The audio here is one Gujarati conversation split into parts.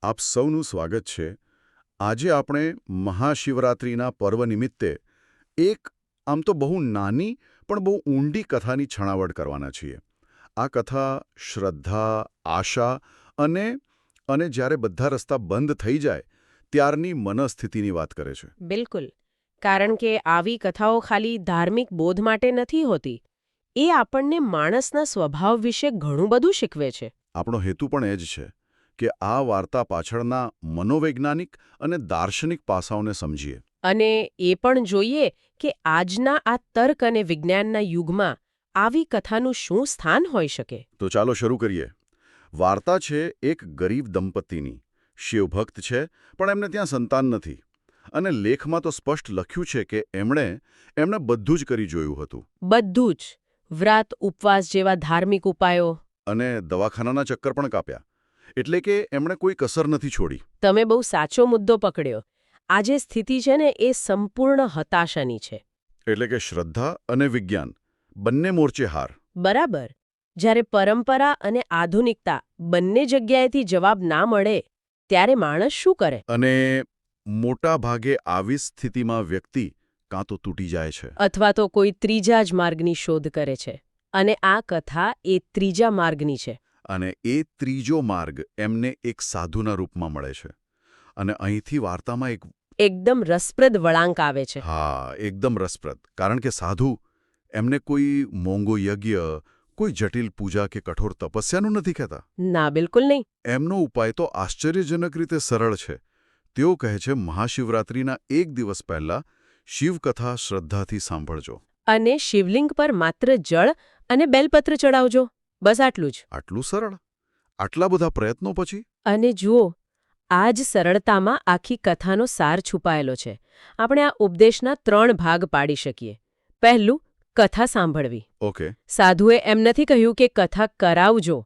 આપ સૌનું સ્વાગત છે. આજે આપણે મહાશિવરાત્રિના પર્વ નિમિત્તે એક આમ તો બહુ નાની પણ બહુ ઊંડી કથાની છણાવટ કરવાના છીએ. આ કથા શ્રદ્ધા, આશા અને અને જ્યારે બધા રસ્તા બંધ થઈ જાય ત્યારની મનસ્થિતિની વાત કરે છે. બિલકુલ. કારણ કે આવી કથાઓ ખાલી ધાર્મિક બોધ માટે નથી હોતી. એ આપણને માણસના સ્વભાવ વિશે ઘણું બધું શીખવે છે. આપણો હેતુ પણ એ જ છે કે આ વાર્તા પાછળના મનોવૈજ્ઞાનિક અને દાર્શનિક પાસાઓને સમજીએ. અને એ પણ જોઈએ કે આજના આ તર્ક અને વિજ્ઞાનના યુગમાં આવી કથાનું શું સ્થાન હોઈ શકે. તો ચાલો શરૂ કરીએ. વાર્તા છે એક ગરીબ દંપતીની. શિવભક્ત છે પણ એમને ત્યાં સંતાન નથી. અને લેખમાં તો સ્પષ્ટ લખ્યું છે કે એમણે બધું જ કરી જોયું હતું. બધું જ. વ્રત, ઉપવાસ જેવા ધાર્મિક ઉપાયો. અને દવાખાનાના ચક્કર પણ કાપ્યા. એટલે કે એમણે કોઈ કસર નથી છોડી. તમે બહુ સાચો મુદ્દો પકડ્યો. આજે સ્થિતિ છે ને એ સંપૂર્ણ હતાશાની છે. એટલે કે શ્રદ્ધા અને વિજ્ઞાન બંને મોરચે હાર. બરાબર. જ્યારે પરંપરા અને આધુનિકતા બંને જગ્યાએથી જવાબ ના મળે ત્યારે માણસ શું કરે? અને મોટા ભાગે આવી સ્થિતિમાં વ્યક્તિ કાં તો તૂટી જાય છે. અથવા તો કોઈ ત્રીજા જ માર્ગની શોધ કરે છે. અને આ કથા એ ત્રીજા માર્ગની છે. અને એ ત્રીજો માર્ગ એમને એક સાધુના રૂપમાં મળે છે. અને અહીંથી વાર્તામાં એકદમ રસપ્રદ વળાંક આવે છે. હા, એકદમ રસપ્રદ. કારણ કે સાધુ એમને કોઈ મોંઘો યજ્ઞ, કોઈ જટિલ પૂજા કે કઠોર તપસ્યાનું નથી કહેતા. ના, બિલકુલ નહીં. એમનો ઉપાય તો આશ્ચર્યજનક રીતે સરળ છે. તેઓ કહે છે મહાશિવરાત્રિના એક દિવસ પહેલા શિવકથા શ્રદ્ધાથી સાંભળજો. અને શિવલિંગ પર માત્ર જળ અને બેલપત્ર ચડાવજો. બસ આટલું જ. આટલું સરળ? આટલા બધા પ્રયત્નો પછી? અને જુઓ, આ જ સરળતામાં આખી કથાનો સાર છુપાયેલો છે. આપણે આ ઉપદેશના 3 ભાગ પાડી શકીએ. પહેલું, કથા સાંભળવી. ઓકે. સાધુએ એમ નથી કહ્યું કે કથા કરાવજો.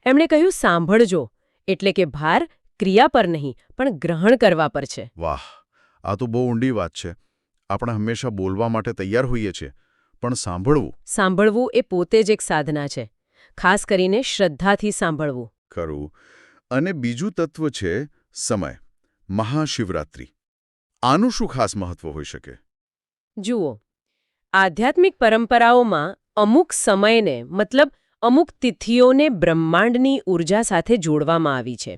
એમણે કહ્યું સાંભળજો. એટલે કે ભાર ક્રિયા પર નહીં, પણ ગ્રહણ કરવા પર છે. વાહ, આ તો બહુ ઊંડી વાત છે. આપણે હંમેશા બોલવા માટે તૈયાર હોઈએ છીએ, પણ સાંભળવું એ પોતે જ એક સાધના છે. ખાસ કરીને શ્રદ્ધાથી સાંભળવું. ખરું. અને બીજું તત્વ છે સમય. મહાશિવરાત્રિ. આનું શું ખાસ મહત્વ હોઈ શકે? જુઓ, આધ્યાત્મિક પરંપરાઓમાં અમુક સમયને મતલબ અમુક તિથિઓને બ્રહ્માંડની ઊર્જા સાથે જોડવામાં આવી છે.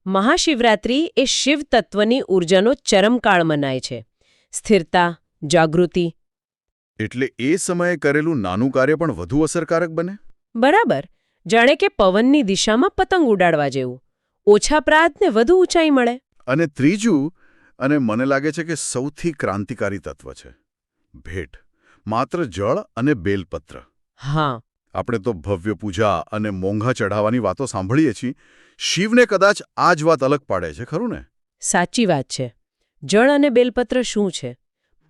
મહાશિવરાત્રિ એ શિવ તત્વની ઊર્જાનો ચરમકાળ મનાય છે. સ્થિરતા, જાગૃતિ. એટલે એ સમયે કરેલું નાનું કાર્ય પણ વધુ અસરકારક બને? બરાબર. જાણે કે પવનની દિશામાં પતંગ ઉડાડવા જેવું. ઓછા પ્રયત્ને વધુ ઊંચાઈ મળે. અને ત્રીજું, અને મને લાગે છે કે સૌથી ક્રાંતિકારી તત્વ છે, ભેટ. માત્ર જળ અને બેલપત્ર. હા. આપણે તો ભવ્ય પૂજા અને મોંઘા ચઢાવવાની વાતો સાંભળીએ છીએ. શિવને કદાચ આ જ વાત અલગ પાડે છે, ખરું ને? સાચી વાત છે. જળ અને બેલપત્ર શું છે?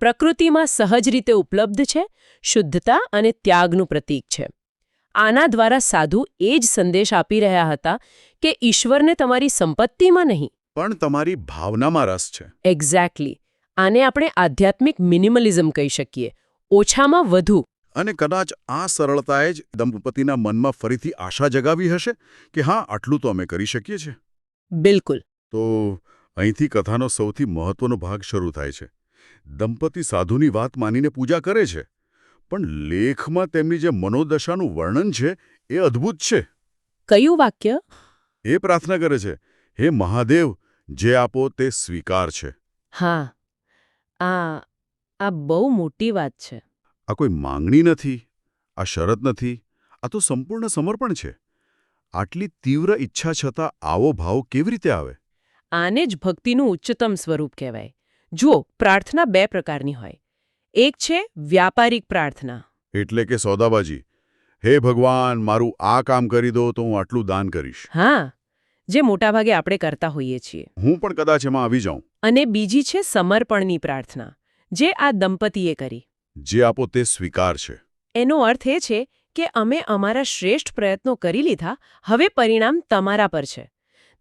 પ્રકૃતિમાં સહજ રીતે ઉપલબ્ધ છે, શુદ્ધતા અને ત્યાગનું પ્રતીક છે. આના દ્વારા સાધુ એ જ સંદેશ આપી રહ્યા હતા કે ઈશ્વરને તમારી સંપત્તિમાં નહીં, પણ તમારી ભાવનામાં રસ છે. એક્ઝેક્ટલી. આને આપણે આધ્યાત્મિક મિનિમલિઝમ કહી શકીએ. ઓછામાં વધુ. અને કદાચ આ સરળતાએ જ દંપતીના મનમાં ફરીથી આશા જગાવી હશે કે હા, આટલું તો અમે કરી શકીએ છીએ. બિલકુલ. તો અહીંથી કથાનો સૌથી મહત્વનો ભાગ શરૂ થાય છે. દંપતી સાધુની વાત માનીને પૂજા કરે છે, પણ લેખમાં તેમની જે મનોદશાનું વર્ણન છે એ અદ્ભુત છે. કયું વાક્ય? એ પ્રાર્થના કરે છે, હે મહાદેવ, જે આપો તે સ્વીકાર છે. હા, આ બહુ મોટી વાત છે. આ કોઈ માંગણી નથી, આ શરત નથી, આ તો સંપૂર્ણ સમર્પણ છે. આટલી તીવ્ર ઈચ્છા છતાં આવો ભાવ કેવી રીતે આવે? આને જ ભક્તિનું ઉચ્ચતમ સ્વરૂપ કહેવાય. જુઓ, પ્રાર્થના 2 પ્રકારની હોય. એક છે વ્યાપારિક પ્રાર્થના. એટલે કે સોદાબાજી. હે ભગવાન, મારું આ કામ કરી દો તો હું આટલું દાન કરીશ. હા, જે મોટાભાગે આપણે કરતા હોઈએ છીએ. હું પણ કદાચ એમાં આવી જાઉં. અને બીજી છે સમર્પણની પ્રાર્થના, જે આ દંપતીએ કરી. જે આપો તે સ્વીકાર છે. એનો અર્થ એ છે કે અમે અમારા શ્રેષ્ઠ પ્રયત્નો કરી લીધા, હવે પરિણામ તમારા પર છે.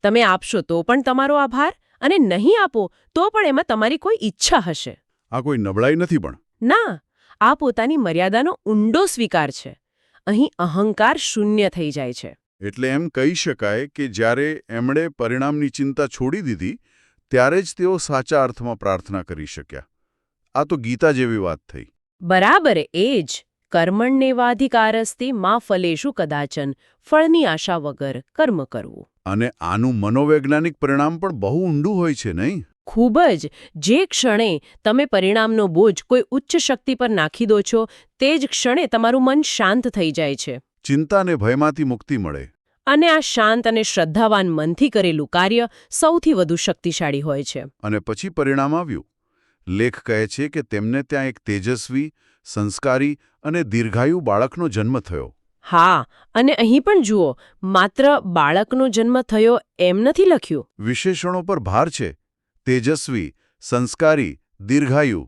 તમે આપશો તો પણ તમારો આભાર, અને નહીં આપો તો પણ એમાં તમારી કોઈ ઈચ્છા હશે. આ કોઈ નબળાઈ નથી પણ. ના, આ પોતાની મર્યાદાનો ઊંડો સ્વીકાર છે. અહીં અહંકાર શૂન્ય થઈ જાય છે. એટલે એમ કહી શકાય કે જ્યારે એમણે પરિણામની ચિંતા છોડી દીધી ત્યારે જ તેઓ સાચા અર્થમાં પ્રાર્થના કરી શક્યા. આ તો ગીતા જેવી વાત થઈ. બરાબર એ જ. કર્મણ્યેવાધિકારસ્તિ મા ફલેષુ કદાચન, ફળની આશા વગર કર્મ કરવું. અને આનું મનોવૈજ્ઞાનિક પરિણામ પણ બહુ ઊંડું હોય છે, નહીં? ખૂબ જ. જે ક્ષણે તમે પરિણામનો બોજ કોઈ ઉચ્ચ શક્તિ પર નાખી દો છો તે જ ક્ષણે તમારું મન શાંત થઈ જાય છે. ચિંતા અને ભયમાંથી મુક્તિ મળે. અને આ શાંત અને શ્રદ્ધાવાન મનથી કરેલું કાર્ય સૌથી વધુ શક્તિશાળી હોય છે. અને પછી પરિણામ આવ્યું. લેખ કહે છે કે તેમને ત્યાં એક તેજસ્વી, સંસ્કારી અને દીર્ઘાયુ બાળકનો જન્મ થયો. હા, અને અહીં પણ જુઓ, માત્ર બાળકનો જન્મ થયો એમ નથી લખ્યું. વિશેષણો પર ભાર છે. તેજસ્વી, સંસ્કારી, દીર્ઘાયુ.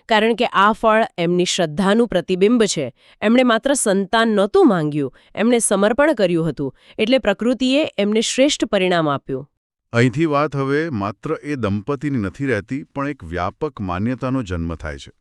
કારણ કે આ ફળ એમની શ્રદ્ધાનું પ્રતિબિંબ છે. એમણે માત્ર સંતાન નહોતું માંગ્યું, એમણે સમર્પણ કર્યું હતું, એટલે પ્રકૃતિએ એમને શ્રેષ્ઠ પરિણામ આપ્યું. અહીંથી વાત હવે માત્ર એ દંપતીની નથી રહેતી, પણ એક વ્યાપક માન્યતાનો જન્મ થાય છે.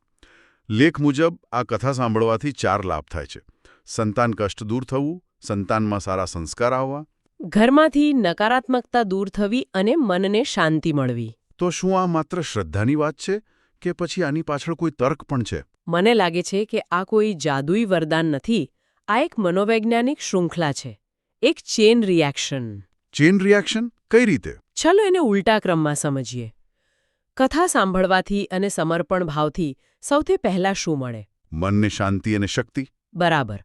લેખ મુજબ આ કથા સાંભળવાથી 4 લાભ થાય છે. સંતાન કષ્ટ દૂર થવું, સંતાનમાં સારા સંસ્કાર આવવા, ઘરમાંથી નકારાત્મકતા દૂર થવી અને મનને શાંતિ મળવી. તો શું આ માત્ર શ્રદ્ધાની વાત છે કે પછી આની પાછળ કોઈ તર્ક પણ છે? મને લાગે છે કે આ કોઈ જાદુઈ વરદાન નથી. આ એક મનોવૈજ્ઞાનિક શૃંખલા છે, એક ચેન રિએક્શન. Chain reaction? કઈ રીતે? ચલો એને ઉલટા ક્રમમાં સમજીએ. કથા સાંભળવાથી અને સમર્પણ ભાવથી સૌથી પહેલા શું મળે? મનને શાંતિ અને શક્તિ. બરાબર.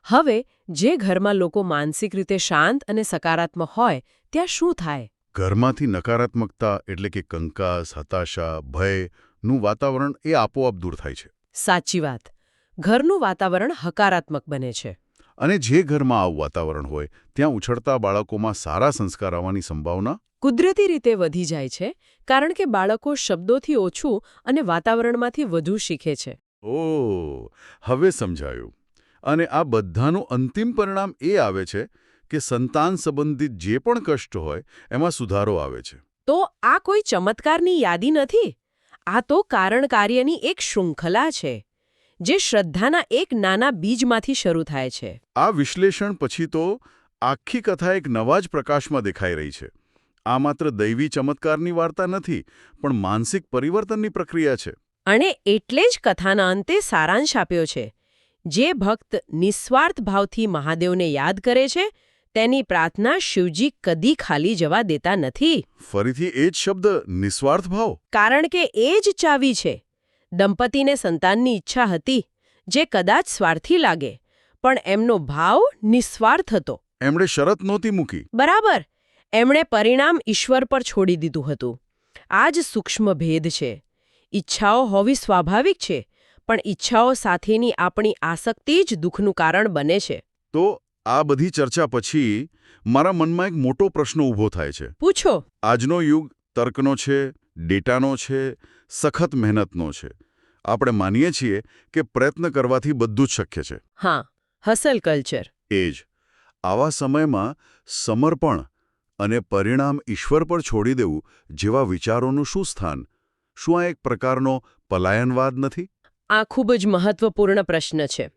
હવે જે ઘરમાં લોકો માનસિક રીતે શાંત અને સકારાત્મક હોય ત્યાં શું થાય? ઘરમાંથી નકારાત્મકતા એટલે કે કંકાસ, હતાશા, ભયનું વાતાવરણ એ આપોઆપ દૂર થાય છે. સાચી વાત. ઘરનું વાતાવરણ હકારાત્મક બને છે. અને જે ઘરમાં આવું વાતાવરણ હોય ત્યાં ઉછળતા બાળકોમાં સારા સંસ્કાર આવવાની સંભાવના કુદરતી રીતે વધી જાય છે, કારણ કે બાળકો શબ્દોથી ઓછું અને વાતાવરણમાંથી વધુ શીખે છે. ઓહ, હવે સમજાયું. અને આ બધાનું અંતિમ પરિણામ એ આવે છે કે સંતાન સંબંધિત જે પણ કષ્ટ હોય એમાં સુધારો આવે છે. તો આ કોઈ ચમત્કારની યાદી નથી. આ તો કારણ કાર્યની એક શૃંખલા છે, જે શ્રદ્ધાના એક નાના બીજમાંથી શરૂ થાય છે. આ વિશ્લેષણ પછી તો આખી કથા એક નવા જ પ્રકાશમાં દેખાઈ રહી છે. આ માત્ર દૈવી ચમત્કારની વાર્તા નથી, પણ માનસિક પરિવર્તનની પ્રક્રિયા છે. અને એટલે જ કથાના અંતે સારાંશ આપ્યો છે. જે ભક્ત નિસ્વાર્થ ભાવથી મહાદેવને યાદ કરે છે તેની પ્રાર્થના શિવજી કદી ખાલી જવા દેતા નથી. ફરીથી એ જ શબ્દ, નિસ્વાર્થ ભાવ. કારણ કે એ જ ચાવી છે. દંપતીને સંતાનની ઈચ્છા હતી, જે કદાચ સ્વાર્થી લાગે, પણ એમનો ભાવ નિસ્વાર્થ હતો. એમણે શરત નહોતી મૂકી. બરાબર. એમણે પરિણામ ઈશ્વર પર છોડી દીધું હતું. આ જ સૂક્ષ્મ ભેદ છે. ઈચ્છાઓ હોવી સ્વાભાવિક છે, પણ ઈચ્છાઓ સાથેની આપણી આસક્તિ જ દુઃખનું કારણ બને છે. તો આ બધી ચર્ચા પછી મારા મનમાં એક મોટો પ્રશ્ન ઊભો થાય છે. પૂછો. આજનો યુગ તર્કનો છે, ડેટાનો છે, સખત મહેનતનો છે. આપણે માનીએ છીએ કે પ્રયત્ન કરવાથી બધું જ શક્ય છે. હા, હસલ કલ્ચર. એ જ. આવા સમયમાં સમર્પણ અને પરિણામ ઈશ્વર પર છોડી દેવું જેવા વિચારોનું શું સ્થાન? શું આ એક પ્રકારનો પલાયનવાદ નથી? આ ખૂબ જ મહત્વપૂર્ણ પ્રશ્ન છે.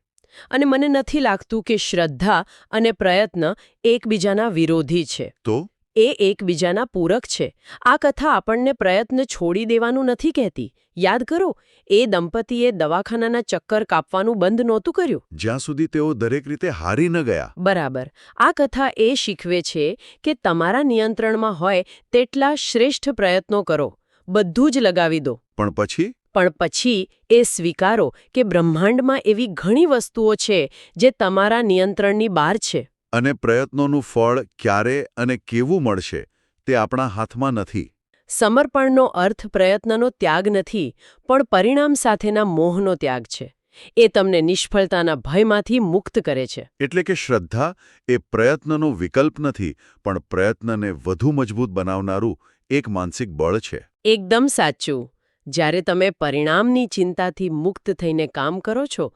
અને મને નથી લાગતું કે શ્રદ્ધા અને પ્રયત્ન એકબીજાના વિરોધી છે. તો એ એકબીજાના પૂરક છે. આ કથા આપણને પ્રયત્ન છોડી દેવાનું નથી કહેતી. યાદ કરો, એ દંપતીએ દવાખાનાના ચક્કર કાપવાનું બંધ નહોતું કર્યું જ્યાં સુધી તેઓ દરેક રીતે હારી ન ગયા. બરાબર. આ કથા એ શીખવે છે કે તમારા નિયંત્રણમાં હોય તેટલા શ્રેષ્ઠ પ્રયત્નો કરો, બધું જ લગાવી દો. પણ પછી એ સ્વીકારો કે બ્રહ્માંડમાં એવી ઘણી વસ્તુઓ છે જે તમારા નિયંત્રણની બહાર છે. અને પ્રયત્નોનું ફળ ક્યારે અને કેવું મળશે તે આપણા હાથમાં નથી. સમર્પણનો અર્થ પ્રયત્નનો ત્યાગ નથી, પણ પરિણામ સાથેના મોહનો ત્યાગ છે. એ તમને નિષ્ફળતાના ભયમાંથી મુક્ત કરે છે. એટલે કે શ્રદ્ધા એ પ્રયત્નનો વિકલ્પ નથી, પણ પ્રયત્નને વધુ મજબૂત બનાવનારું એક માનસિક બળ છે. એકદમ સાચું. જ્યારે તમે પરિણામની ચિંતાથી મુક્ત થઈને કામ કરો છો,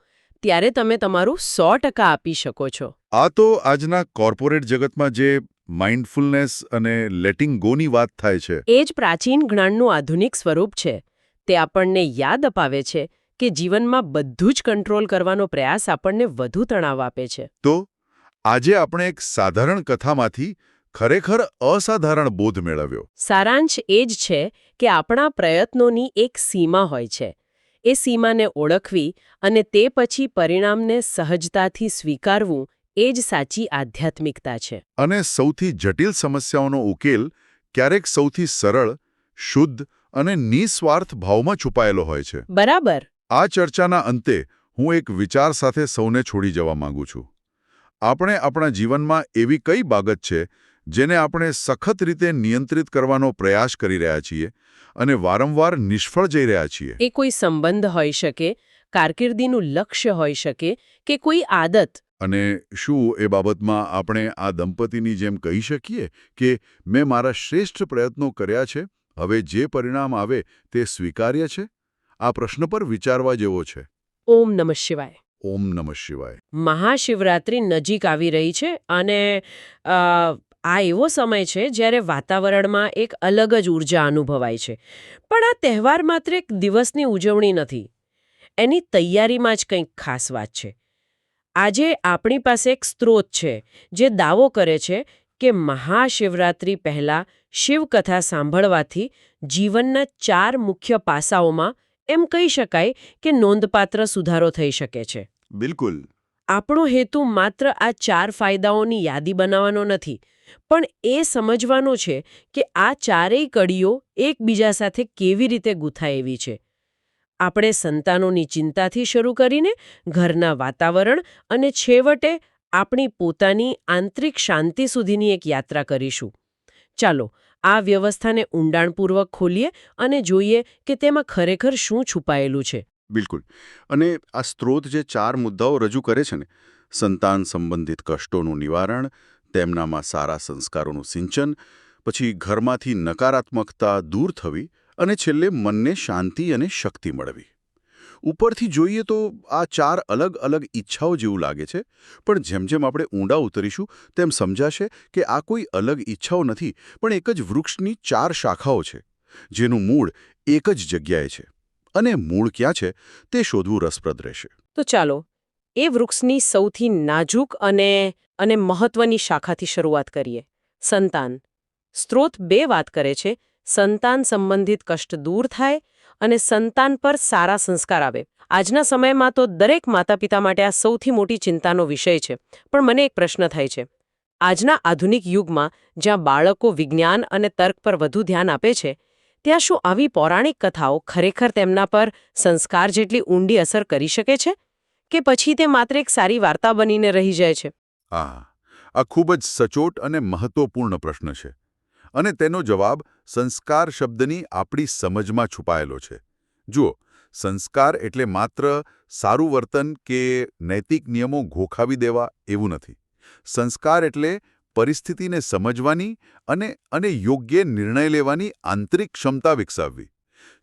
ત્યારે તમે તમારું 100% આપી શકો છો. આ તો આજના કોર્પોરેટ જગતમાં જે માઇન્ડફુલનેસ અને લેટિંગ ગોની વાત થાય છે, એ જ પ્રાચીન જ્ઞાનનું આધુનિક સ્વરૂપ છે. તે આપણને યાદ અપાવે છે કે જીવનમાં બધું જ કંટ્રોલ કરવાનો પ્રયાસ આપણને વધુ તણાવ આપે છે. તો આજે આપણે એક સાધારણ કથામાંથી ખરેખર અસાધારણ બોધ મેળવ્યો. સારાંશ એ જ છે કે આપણા પ્રયત્નોની એક સીમા હોય છે. એ સીમાને ઓળખવી અને તે પછી પરિણામને સહજતાથી સ્વીકારવું એ જ સાચી આધ્યાત્મિકતા છે. અને સૌથી જટિલ સમસ્યાઓનો ઉકેલ ક્યારેક સૌથી સરળ, શુદ્ધ અને નિસ્વાર્થ ભાવમાં છુપાયેલો હોય છે. બરાબર. આ ચર્ચાના અંતે હું એક વિચાર સાથે સૌને છોડી જવા માંગુ છું. આપણે આપણા જીવનમાં એવી કઈ બાબત છે જેને આપણે સખત રીતે નિયંત્રિત કરવાનો પ્રયાસ કરી રહ્યા છીએ અને વારંવાર નિષ્ફળ જઈ રહ્યા છીએ? એ કોઈ સંબંધ હોઈ શકે, કારકિર્દીનું લક્ષ્ય હોઈ શકે કે કોઈ આદત. અને શું એ બાબતમાં આપણે આ દંપતીની જેમ કહી શકીએ કે મેં મારા શ્રેષ્ઠ પ્રયત્નો કર્યા છે, હવે જે પરિણામ આવે તે સ્વીકાર્ય છે? આ પ્રશ્ન પર વિચારવા જેવો છે. ઓમ નમઃ શિવાય. ઓમ નમઃ શિવાય. મહાશિવરાત્રિ નજીક આવી રહી છે અને આ એવો સમય છે જ્યારે વાતાવરણમાં એક અલગ જ ઊર્જા અનુભવાય છે. પણ આ તહેવાર માત્ર એક દિવસની ઉજવણી નથી. એની તૈયારીમાં જ કંઈક ખાસ વાત છે. આજે આપણી પાસે એક સ્ત્રોત છે જે દાવો કરે છે કે મહાશિવરાત્રિ પહેલા શિવકથા સાંભળવાથી જીવનના 4 મુખ્ય પાસાઓમાં એમ કહી શકાય કે નોંધપાત્ર સુધારો થઈ શકે છે. બિલકુલ. આપણો હેતુ માત્ર આ 4 ફાયદાઓની યાદી બનાવવાનો નથી, પણ એ સમજવાનો છે કે આ ચારેય કડીઓ એકબીજા સાથે કેવી રીતે ગૂંથાય એવી છે. આપણે સંતાનોની ચિંતાથી શરૂ કરીને ઘરના વાતાવરણ અને છેવટે આપણી પોતાની આંતરિક શાંતિ સુધીની એક યાત્રા કરીશું. ચાલો આ વ્યવસ્થાને ઊંડાણપૂર્વક ખોલીએ અને જોઈએ કે તેમાં ખરેખર શું છુપાયેલું છે. બિલકુલ. અને આ સ્ત્રોત જે 4 મુદ્દાઓ રજૂ કરે છે ને, સંતાન સંબંધિત કષ્ટોનું નિવારણ, તેમનામાં સારા સંસ્કારોનું સિંચન, પછી ઘરમાંથી નકારાત્મકતા દૂર થવી અને છેલ્લે મનને શાંતિ અને શક્તિ મળવી. ઉપરથી જોઈએ તો આ 4 અલગ અલગ ઈચ્છાઓ જેવું લાગે છે, પણ જેમ જેમ આપણે ઊંડા ઉતરીશું તેમ સમજાશે કે આ કોઈ અલગ ઈચ્છાઓ નથી, પણ એક જ વૃક્ષની 4 શાખાઓ છે જેનું મૂળ એક જ જગ્યાએ છે. અને મૂળ ક્યાં છે તે શોધવું રસપ્રદ રહેશે. તો ચાલો એ વૃક્ષની સૌથી નાજુક અને મહત્વની શાખાથી શરૂઆત કરીએ. સંતાન. સ્ત્રોત 2 વાત કરે છે. સંતાન સંબંધિત કષ્ટ દૂર થાય અને સંતાન પર સારા સંસ્કાર આવે. આજના સમયમાં તો દરેક માતા-પિતા માટે આ સૌથી મોટી ચિંતાનો વિષય છે. પણ મને એક પ્રશ્ન થાય છે. આજના આધુનિક યુગમાં જ્યાં બાળકો વિજ્ઞાન અને તર્ક પર વધુ ધ્યાન આપે છે, ત્યાં શું આવી પૌરાણિક કથાઓ ખરેખર તેમના પર સંસ્કાર જેટલી ઊંડી અસર કરી શકે છે? કે પછી તે માત્ર એક સારી વાર્તા બનીને રહી જાય છે? આ ખૂબ જ સચોટ અને મહત્વપૂર્ણ પ્રશ્ન છે. અને તેનો જવાબ સંસ્કાર શબ્દની આપણી સમજમાં છુપાયેલો છે. જુઓ, સંસ્કાર એટલે માત્ર સારું વર્તન કે નૈતિક નિયમો ગોખાવી દેવા એવું નથી. સંસ્કાર એટલે પરિસ્થિતિને સમજવાની અને યોગ્ય નિર્ણય લેવાની આંતરિક ક્ષમતા વિકસાવવી.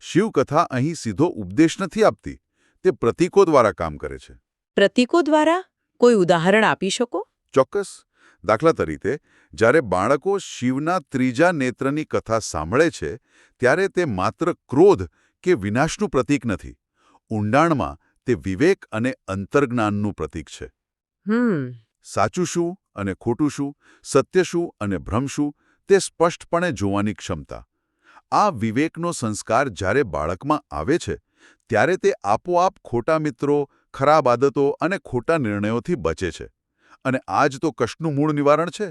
શિવકથા અહીં સીધો ઉપદેશ નથી આપતી, તે પ્રતીકો દ્વારા કામ કરે છે. પ્રતીકો દ્વારા? કોઈ ઉદાહરણ આપી શકો? ચોક્કસ. દાખલા તરીકે, જ્યારે બાળકો શિવના 3જા નેત્રની કથા સાંભળે છે ત્યારે તે માત્ર ક્રોધ કે વિનાશનું પ્રતીક નથી. ઊંડાણમાં તે વિવેક અને અંતર્જ્ઞાનનું પ્રતીક છે. સાચું શું અને ખોટું શું, સત્ય શું અને ભ્રમ શું, તે સ્પષ્ટપણે જોવાની ક્ષમતા. આ વિવેકનો સંસ્કાર જ્યારે બાળકમાં આવે છે ત્યારે તે આપોઆપ ખોટા મિત્રો, ખરાબ આદતો અને ખોટા નિર્ણયોથી બચે છે. અને આ જ તો કષ્ટનું મૂળ નિવારણ છે.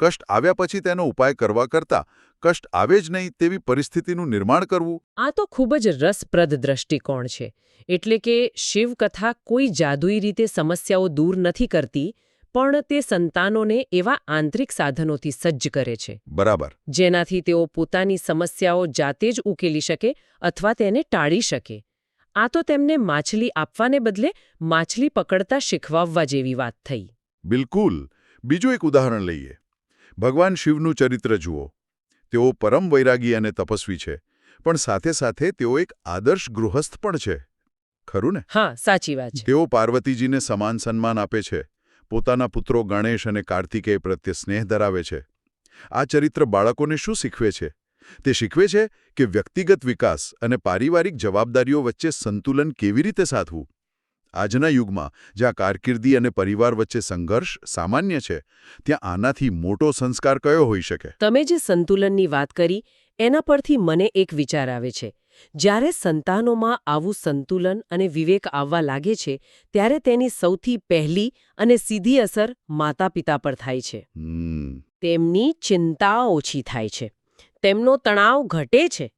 કષ્ટ આવ્યા પછી તેનો ઉપાય કરવા કરતાં કષ્ટ આવે જ નહીં તેવી પરિસ્થિતિનું નિર્માણ કરવું. આ તો ખૂબ જ રસપ્રદ દ્રષ્ટિકોણ છે. એટલે કે શિવકથા કોઈ જાદુઈ રીતે સમસ્યાઓ દૂર નથી કરતી, પણ તે સંતાનોને એવા આંતરિક સાધનોથી સજ્જ કરે છે. બરાબર. જેનાથી તેઓ પોતાની સમસ્યાઓ જાતે જ ઉકેલી શકે અથવા તેને ટાળી શકે. આ તો તેમને માછલી આપવાને બદલે માછલી પકડતા શીખવાવવા જેવી વાત થઈ. બિલકુલ. બીજું એક ઉદાહરણ લઈએ. ભગવાન શિવનું ચરિત્ર જુઓ. તેઓ પરમ વૈરાગી અને તપસ્વી છે, પણ સાથે સાથે તેઓ એક આદર્શ ગૃહસ્થ પણ છે. ખરું ને? હા, સાચી વાત છે. તેઓ પાર્વતીજીને સમાન સન્માન આપે છે, પોતાના પુત્રો ગણેશ અને કાર્તિકેય પ્રત્યે સ્નેહ ધરાવે છે. આ ચરિત્ર બાળકોને શું શીખવે છે? તે શીખવે છે કે વ્યક્તિગત વિકાસ અને પારિવારિક જવાબદારીઓ વચ્ચે સંતુલન કેવી રીતે સાધવું. આજના યુગમાં જ્યાં કારકિર્દી અને પરિવાર વચ્ચે સંઘર્ષ સામાન્ય છે, ત્યાં આનાથી મોટો સંસ્કાર કયો હોઈ શકે? તમે જે સંતુલનની વાત કરી એના પરથી મને એક વિચાર આવે છે. જ્યારે સંતાનોમાં આવું સંતુલન અને વિવેક આવવા લાગે છે ત્યારે તેની સૌથી પહેલી અને સીધી અસર માતા-પિતા પર થાય છે. તેમની ચિંતા ઓછી થાય છે, તેમનો તણાવ ઘટે છે.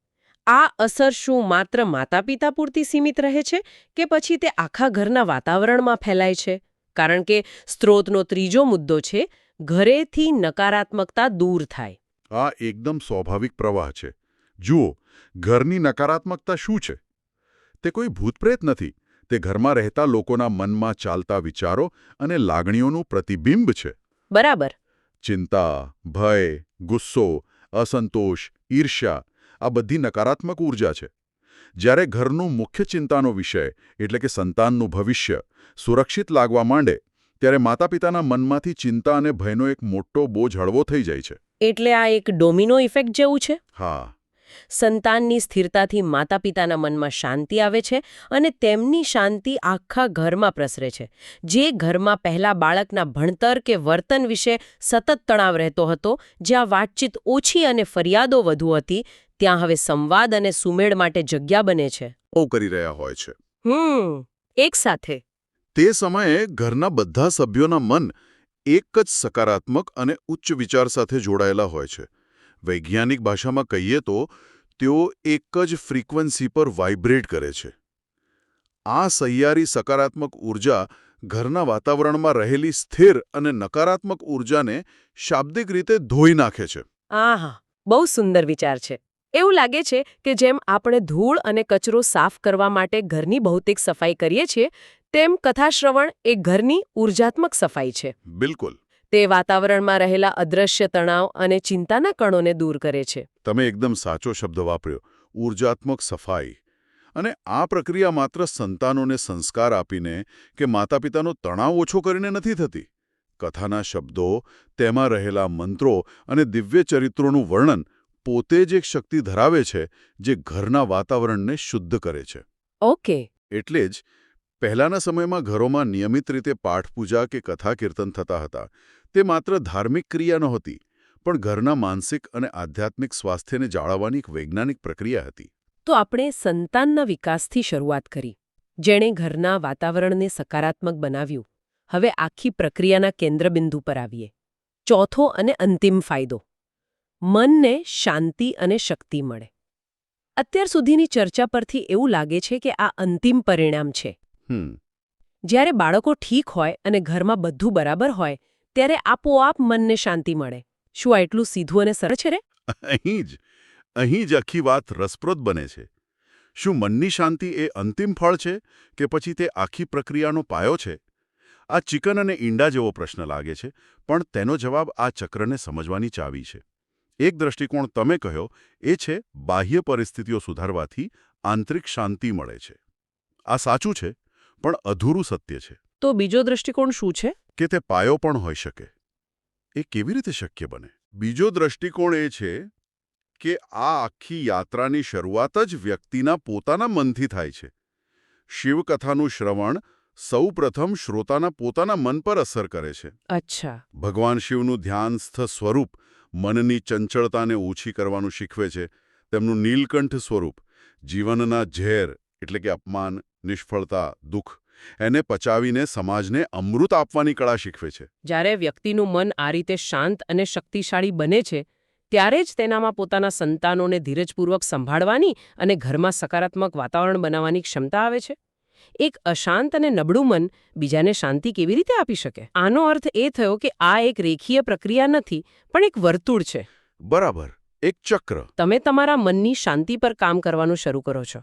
આ અસર શું માત્ર માતા-પિતા પૂરતી સીમિત રહે છે કે પછી તે આખા ઘરના વાતાવરણમાં ફેલાય છે? કારણ કે સ્ત્રોતનો ત્રીજો મુદ્દો છે ઘરેથી નકારાત્મકતા દૂર થાય. આ એકદમ સ્વાભાવિક પ્રવાહ છે. જુઓ, ઘરની નકારાત્મકતા શું છે? તે કોઈ ભૂતપ્રેત નથી. તે ઘરમાં રહેતા લોકોના મનમાં ચાલતા વિચારો અને લાગણીઓનું પ્રતિબિંબ છે. બરાબર. ચિંતા, ભય, ગુસ્સો, અસંતોષ, ઈર્ષ્યા આ બધી નકારાત્મક ઊર્જા છે. જ્યારે ઘરનું મુખ્ય ચિંતાનો વિષય એટલે કે સંતાનનું ભવિષ્ય સુરક્ષિત લાગવા માંડે ત્યારે માતા-પિતાના મનમાંથી ચિંતા અને ભયનો એક મોટો બોજ હળવો થઈ જાય છે. એટલે આ એક ડોમિનો ઇફેક્ટ જેવું છે. હા. સંતાનની સ્થિરતાથી માતા-પિતાના મનમાં શાંતિ આવે છે અને તેમની શાંતિ આખા ઘરમાં પ્રસરે છે. જે ઘરમાં પહેલા બાળકના ભણતર કે વર્તન વિશે સતત તણાવ રહેતો હતો, જ્યાં વાતચીત ઓછી અને ફરિયાદો વધુ હતી, ત્યાં હવે સંવાદ અને સુમેળ માટે જગ્યા બને છે. કરી રહ્યા હોય છે. એક સાથે. તે સમયે ઘરના બધા સભ્યોના મન એક જ સકારાત્મક અને ઉચ્ચ વિચાર સાથે જોડાયેલા હોય છે. વૈજ્ઞાનિક ભાષામાં કહીએ તો તેઓ એક જ ફ્રીક્વન્સી પર વાઇબ્રેટ કરે છે. આ સહિયારી સકારાત્મક ઊર્જા ઘરના વાતાવરણમાં રહેલી સ્થિર અને નકારાત્મક ઊર્જાને શાબ્દિક રીતે ધોઈ નાખે છે. આહા, બહુ સુંદર વિચાર છે. એવું લાગે છે કે જેમ આપણે ધૂળ અને કચરો સાફ કરવા માટે ઘરની ભૌતિક સફાઈ કરીએ છીએ, તેમ કથાશ્રવણ એ ઘરની ઊર્જાત્મક સફાઈ છે. બિલકુલ. તે વાતાવરણમાં રહેલા અદ્રશ્ય તણાવ અને ચિંતાના કણોને દૂર કરે છે. તમે એકદમ સાચો શબ્દ વાપર્યો, ઊર્જાત્મક સફાઈ. અને આ પ્રક્રિયા માત્ર સંતાનોને સંસ્કાર આપીને કે માતા-પિતાનો તણાવ ઓછો કરીને નથી થતી. કથાના શબ્દો, તેમાં રહેલા મંત્રો અને દિવ્ય ચરિત્રોનું વર્ણન પોતે જ એક શક્તિ ધરાવે છે જે ઘરના વાતાવરણને શુદ્ધ કરે છે. ઓકે. એટલે જ પહેલાના સમયમાં ઘરોમાં નિયમિત રીતે પાઠપૂજા કે કથા કીર્તન થતા હતા. તે માત્ર ધાર્મિક ક્રિયા નહોતી, પણ ઘરના માનસિક અને આધ્યાત્મિક સ્વાસ્થ્યને જાળવવાની એક વૈજ્ઞાનિક પ્રક્રિયા હતી. તો આપણે સંતાનના વિકાસથી શરૂઆત કરી, જેણે ઘરના વાતાવરણને સકારાત્મક બનાવ્યું. હવે આખી પ્રક્રિયાના કેન્દ્રબિંદુ પર આવીએ. ચોથો અને અંતિમ ફાયદો, મનને શાંતિ અને શક્તિ મળે. અત્યાર સુધીની ચર્ચા પરથી એવું લાગે છે કે આ અંતિમ પરિણામ છે. જ્યારે બાળકો ઠીક હોય અને ઘરમાં બધું બરાબર હોય ત્યારે આપોઆપ મનને શાંતિ મળે. શું આ એટલું સીધું અને સરળ છે રે? અહીં જ આખી વાત રસપ્રદ બને છે. શું મનની શાંતિ એ અંતિમ ફળ છે કે પછી તે આખી પ્રક્રિયાનો પાયો છે? આ ચિકન અને ઈંડા જેવો પ્રશ્ન લાગે છે, પણ તેનો જવાબ આ ચક્રને સમજવાની ચાવી છે. એક દ્રષ્ટિકોણ તમે કહ્યો એ છે બાહ્ય પરિસ્થિતિઓ સુધારવાથી આંતરિક શાંતિ મળે છે. આ સાચું છે, પણ અધૂરું સત્ય છે. તો બીજો દ્રષ્ટિકોણ શું છે? કે તે પાયો પણ હોઈ શકે. એ કેવી રીતે શક્ય બને? બીજો દ્રષ્ટિકોણ એ છે કે આ આખી યાત્રાની શરૂઆત જ વ્યક્તિના પોતાના મનથી થાય છે. શિવકથાનું શ્રવણ સૌપ્રથમ શ્રોતાના પોતાના મન પર અસર કરે છે. અચ્છા. ભગવાન શિવનું ધ્યાનસ્થ સ્વરૂપ મનની ચંચળતાને ઓછી કરવાનું શીખવે છે. તેમનું નીલકંઠ સ્વરૂપ જીવનના ઝેર એટલે કે અપમાન, નિષ્ફળતા, દુઃખ એને પચાવીને સમાજને અમૃત આપવાની કળા શીખવે છે. જ્યારે વ્યક્તિનું મન આ રીતે શાંત અને શક્તિશાળી બને છે, ત્યારે જ તેનામાં પોતાના સંતાનોને ધીરજપૂર્વક સંભાળવાની અને ઘરમાં સકારાત્મક વાતાવરણ બનાવવાની ક્ષમતા આવે છે. એક અશાંત અને નબળું મન બીજાને શાંતિ કેવી રીતે આપી શકે? આનો અર્થ એ થયો કે આ એક રેખીય પ્રક્રિયા નથી, પણ એક વર્તુળ છે. બરાબર, એક ચક્ર. તમે તમારા મનની શાંતિ પર કામ કરવાનું શરૂ કરો છો,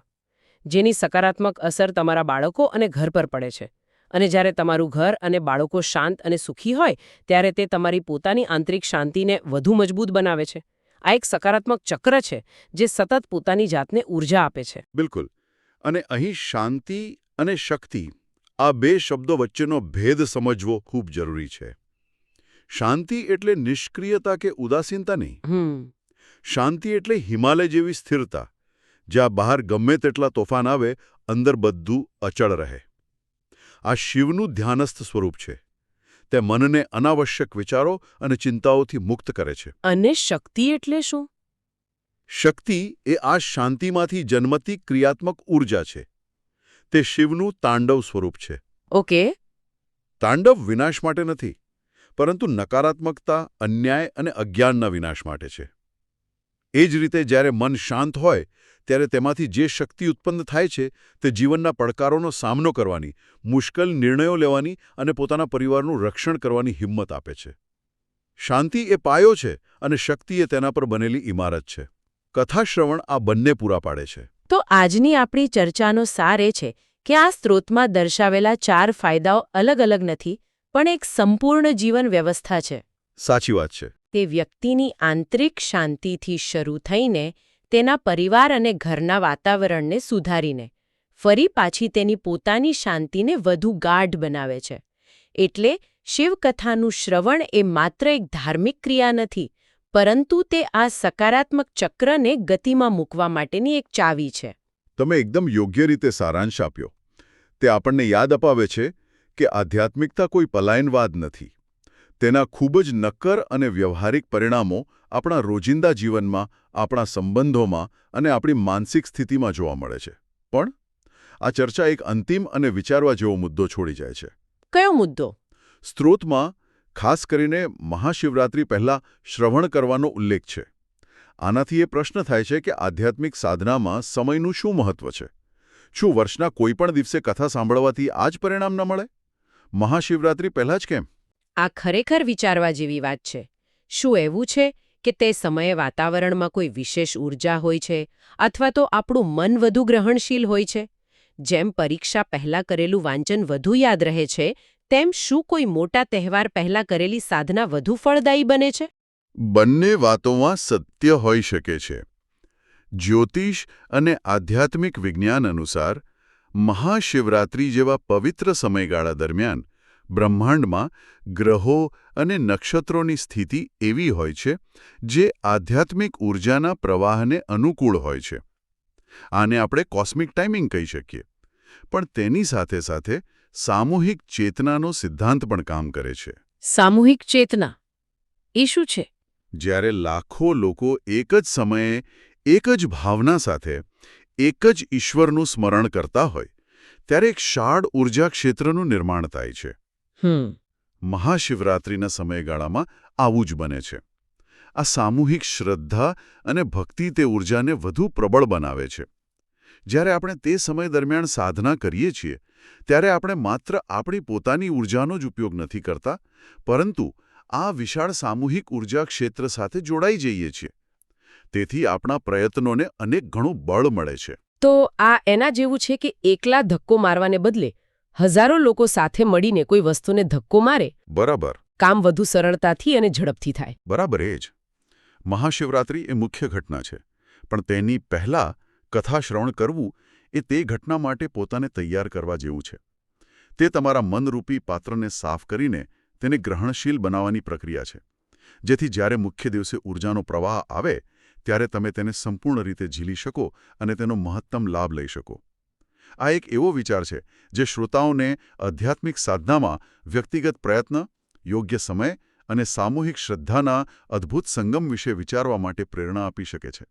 જેની સકારાત્મક અસર તમારા બાળકો અને ઘર પર પડે છે. અને જ્યારે તમારું ઘર અને બાળકો શાંત અને સુખી હોય ત્યારે તે તમારી પોતાની આંતરિક શાંતિને વધુ મજબૂત બનાવે છે. આ એક સકારાત્મક ચક્ર છે જે સતત પોતાની જાતને ઊર્જા આપે છે. બિલકુલ. અને અહીં શાંતિ અને શક્તિ આ બે શબ્દો વચ્ચેનો ભેદ સમજવો ખૂબ જરૂરી છે. શાંતિ એટલે નિષ્ક્રિયતા કે ઉદાસીનતા નહીં. શાંતિ એટલે હિમાલય જેવી સ્થિરતા, જ્યાં બહાર ગમે તેટલા તોફાન આવે અંદર બધું અચળ રહે. આ શિવનું ધ્યાનસ્થ સ્વરૂપ છે. તે મનને અનાવશ્યક વિચારો અને ચિંતાઓથી મુક્ત કરે છે. અને શક્તિ એટલે શું? શક્તિ એ આ શાંતિમાંથી જન્મતી ક્રિયાત્મક ઊર્જા છે. તે શિવનું તાંડવ સ્વરૂપ છે. ઓકે. તાંડવ વિનાશ માટે નથી, પરંતુ નકારાત્મકતા, અન્યાય અને અજ્ઞાનના વિનાશ માટે છે. એ જ રીતે જ્યારે મન શાંત હોય ત્યારે તેમાંથી જે શક્તિ ઉત્પન્ન થાય છે તે જીવનના પડકારોનો સામનો કરવાની, મુશ્કેલ નિર્ણયો લેવાની અને પોતાના પરિવારનું રક્ષણ કરવાની હિંમત આપે છે. શાંતિ એ પાયો છે અને શક્તિ એ તેના પર બનેલી ઇમારત છે. કથાશ્રવણ આ બંને પૂરા પાડે છે. તો આજની આપણી ચર્ચાનો સાર એ છે કે આ સ્ત્રોતમાં દર્શાવેલા 4 ફાયદાઓ અલગ અલગ નથી, પણ એક સંપૂર્ણ જીવન વ્યવસ્થા છે. સાચી વાત છે. તે વ્યક્તિની આંતરિક શાંતિથી શરૂ થઈને તેના પરિવાર અને ઘરના વાતાવરણને સુધારીને ફરી પાછી તેની પોતાની શાંતિને વધુ ગાઢ બનાવે છે. એટલે શિવકથાનું શ્રવણ એ માત્ર એક ધાર્મિક ક્રિયા નથી, પરંતુ તે આ સકારાત્મક ચક્રને ગતિમાં મૂકવા માટેની એક ચાવી છે. તમે એકદમ યોગ્ય રીતે સારાંશ આપ્યો. તે આપણને યાદ અપાવે છે કે આધ્યાત્મિકતા કોઈ પલાયનવાદ નથી. તેના ખૂબ જ નક્કર અને વ્યવહારિક પરિણામો આપણા રોજિંદા જીવનમાં, આપણા સંબંધોમાં અને આપણી માનસિક સ્થિતિમાં જોવા મળે છે. પણ આ ચર્ચા એક અંતિમ અને વિચારવા જેવો મુદ્દો છોડી જાય છે. કયો મુદ્દો? સ્ત્રોતમાં ખાસ કરીને મહાશિવરાત્રિ પહેલાં શ્રવણ કરવાનો ઉલ્લેખ છે. આનાથી એ પ્રશ્ન થાય છે કે આધ્યાત્મિક સાધનામાં સમયનું શું મહત્વ છે? શું વર્ષના કોઈપણ દિવસે કથા સાંભળવાથી આ જ પરિણામ ન મળે? મહાશિવરાત્રિ પહેલાં જ કેમ? આ ખરેખર વિચારવા જેવી વાત છે. શું એવું છે કે તે સમયે વાતાવરણમાં કોઈ વિશેષ ઊર્જા હોય છે, અથવા તો આપણું મન વધુ ગ્રહણશીલ હોય છે? જેમ પરીક્ષા પહેલાં કરેલું વાંચન વધુ યાદ રહે છે, તેમ શું કોઈ મોટા તહેવાર પહેલાં કરેલી સાધના વધુ ફળદાયી બને છે? બંને વાતોમાં સત્ય હોઈ શકે છે. જ્યોતિષ અને આધ્યાત્મિક વિજ્ઞાન અનુસાર મહાશિવરાત્રિ જેવા પવિત્ર સમયગાળા દરમિયાન બ્રહ્માંડમાં ગ્રહો અને નક્ષત્રોની સ્થિતિ એવી હોય છે જે આધ્યાત્મિક ઊર્જાના પ્રવાહને અનુકૂળ હોય છે. આને આપણે કોસ્મિક ટાઈમિંગ કહી શકીએ. પણ તેની સાથે સાથે સામૂહિક ચેતનાનો સિદ્ધાંત પણ કામ કરે છે. સામૂહિક ચેતના એ શું છે? જ્યારે લાખો લોકો એક જ સમયે એક જ ભાવના સાથે એક જ ઈશ્વરનું સ્મરણ કરતા હોય ત્યારે એક શાળ ઊર્જા ક્ષેત્રનું નિર્માણ થાય છે. મહાશિવરાત્રિના સમયગાળામાં આવું જ બને છે. આ સામૂહિક શ્રદ્ધા અને ભક્તિ તે ઊર્જાને વધુ પ્રબળ બનાવે છે. જ્યારે આપણે તે સમય દરમિયાન સાધના કરીએ છીએ ત્યારે આપણે માત્ર આપણી પોતાની ઊર્જાનો જ ઉપયોગ નથી કરતા, પરંતુ આ વિશાળ સામૂહિક ઊર્જા ક્ષેત્ર સાથે જોડાઈ જઈએ છીએ. તેથી આપણા પ્રયત્નોને અનેક ગણું બળ મળે છે. તો આ એના જેવું છે કે એકલા ધક્કો મારવાને બદલે હજારો લોકો સાથે મળીને કોઈ વસ્તુને ધક્કો મારે. બરાબર. કામ વધુ સરળતાથી અને ઝડપથી થાય. બરાબર એ જ. મહાશિવરાત્રિ એ મુખ્ય ઘટના છે, પણ તેની પહેલાં કથા શ્રવણ કરવું એ તે ઘટના માટે પોતાને તૈયાર કરવા જેવું છે. તે તમારા મનરૂપી પાત્રને સાફ કરીને તેને ગ્રહણશીલ બનાવવાની પ્રક્રિયા છે, જેથી જ્યારે મુખ્ય દિવસે ઊર્જાનો પ્રવાહ આવે ત્યારે તમે તેને સંપૂર્ણ રીતે ઝીલી શકો અને તેનો મહત્તમ લાભ લઈ શકો. આ એક એવો વિચાર છે જે શ્રોતાઓને આધ્યાત્મિક સાધનામાં વ્યક્તિગત પ્રયત્ન, યોગ્ય સમય અને સામૂહિક શ્રદ્ધાના અદ્ભુત સંગમ વિશે વિચારવા માટે પ્રેરણા આપી શકે છે.